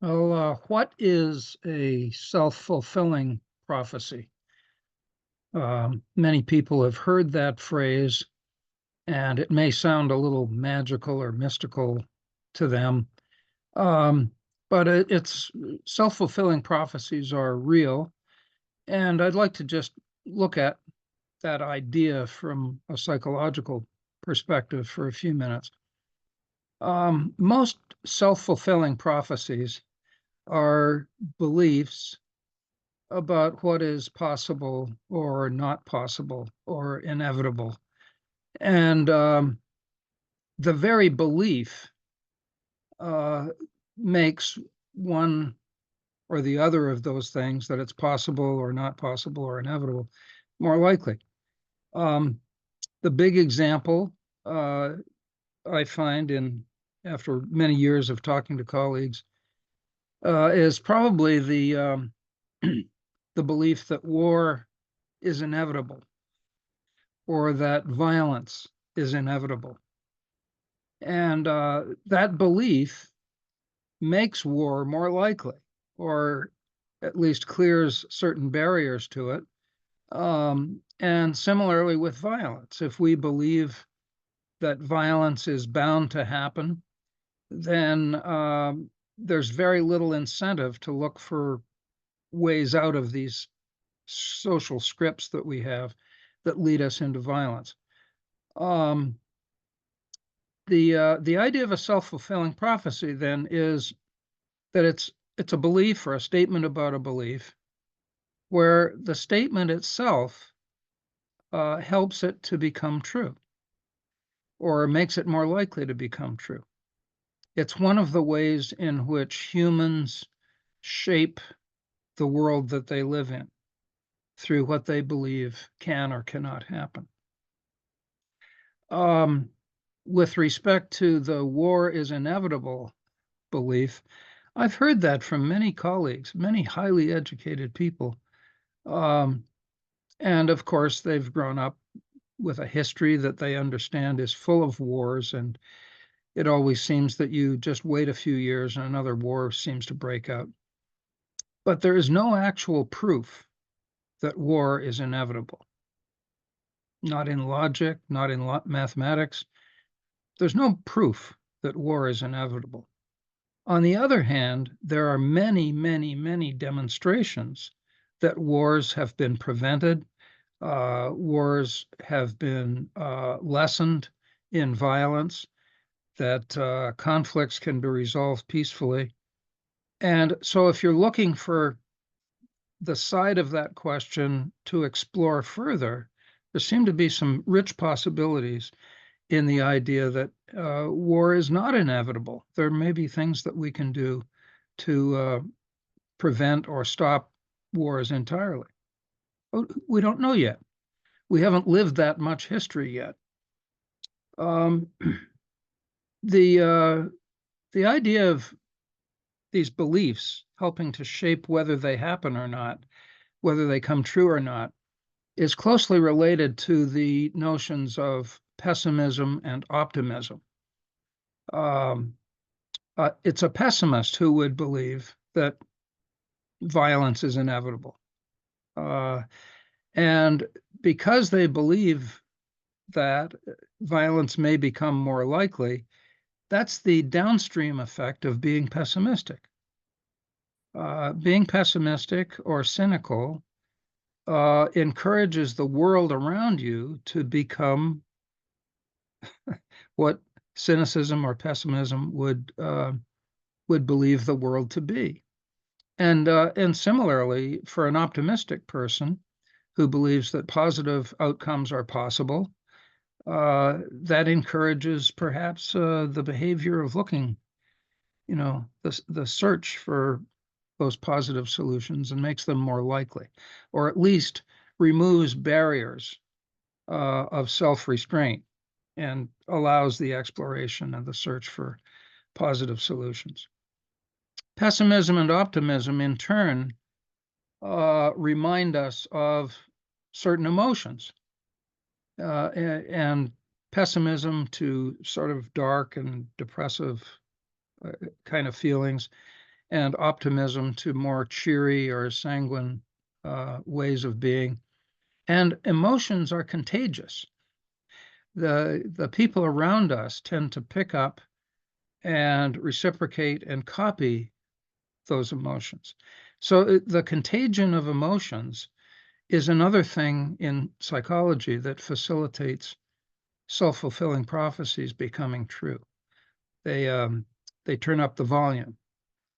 Well, what is a self-fulfilling prophecy? Many people have heard that phrase, and it may sound a little magical or mystical to them. Um, but it's self-fulfilling prophecies are real, and I'd like to just look at that idea from a psychological perspective for a few minutes. Most self-fulfilling prophecies are beliefs about what is possible or not possible or inevitable. And the very belief uh, makes one or the other of those things, that it's possible or not possible or inevitable, more likely. Um, the big example uh, I find after many years of talking to colleagues is probably the belief that war is inevitable or that violence is inevitable. And that belief makes war more likely, or at least clears certain barriers to it. And similarly with violence, if we believe that violence is bound to happen, then there's very little incentive to look for ways out of these social scripts that we have that lead us into violence. Um, the idea of a self-fulfilling prophecy then is that it's a belief or a statement about a belief where the statement itself helps it to become true or makes it more likely to become true. It's one of the ways in which humans shape the world that they live in through what they believe can or cannot happen. Um, with respect to the war is inevitable belief, I've heard that from many colleagues, many highly educated people. Um, and of course, they've grown up with a history that they understand is full of wars. And it always seems that you just wait a few years and another war seems to break out. But there is no actual proof that war is inevitable, not in logic, not in mathematics. There's no proof that war is inevitable. On the other hand, there are many, many, many demonstrations that wars have been prevented, wars have been lessened in violence, that conflicts can be resolved peacefully. And so, if you're looking for the side of that question to explore further, there seem to be some rich possibilities in the idea that war is not inevitable. There may be things that we can do to prevent or stop wars entirely. We don't know yet. We haven't lived that much history yet. Um, the the idea of these beliefs helping to shape whether they happen or not, whether they come true or not, is closely related to the notions of pessimism and optimism. Um, it's a pessimist who would believe that violence is inevitable. Uh, and because they believe that violence may become more likely, that's the downstream effect of being pessimistic. Being pessimistic or cynical encourages the world around you to become what cynicism or pessimism would believe the world to be. And similarly, for an optimistic person who believes that positive outcomes are possible, that encourages perhaps the behavior of looking, the search for those positive solutions and makes them more likely, or at least removes barriers of self-restraint and allows the exploration and the search for positive solutions. Pessimism and optimism, in turn, remind us of certain emotions, and pessimism to sort of dark and depressive kind of feelings, and optimism to more cheery or sanguine ways of being. And emotions are contagious. The people around us tend to pick up and reciprocate and copy those emotions. So the contagion of emotions is another thing in psychology that facilitates self-fulfilling prophecies becoming true. They turn up the volume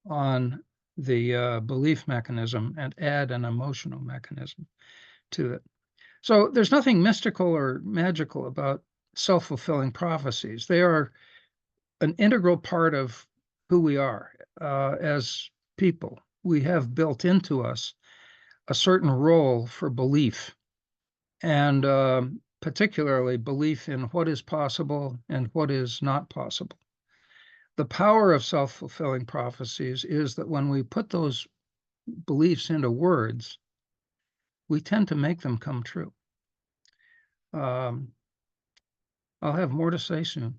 on the belief mechanism and add an emotional mechanism to it. So there's nothing mystical or magical about self-fulfilling prophecies. They are an integral part of who we are as people. We have built into us a certain role for belief, and particularly belief in what is possible and what is not possible. The power of self-fulfilling prophecies is that when we put those beliefs into words, we tend to make them come true. I'll have more to say soon.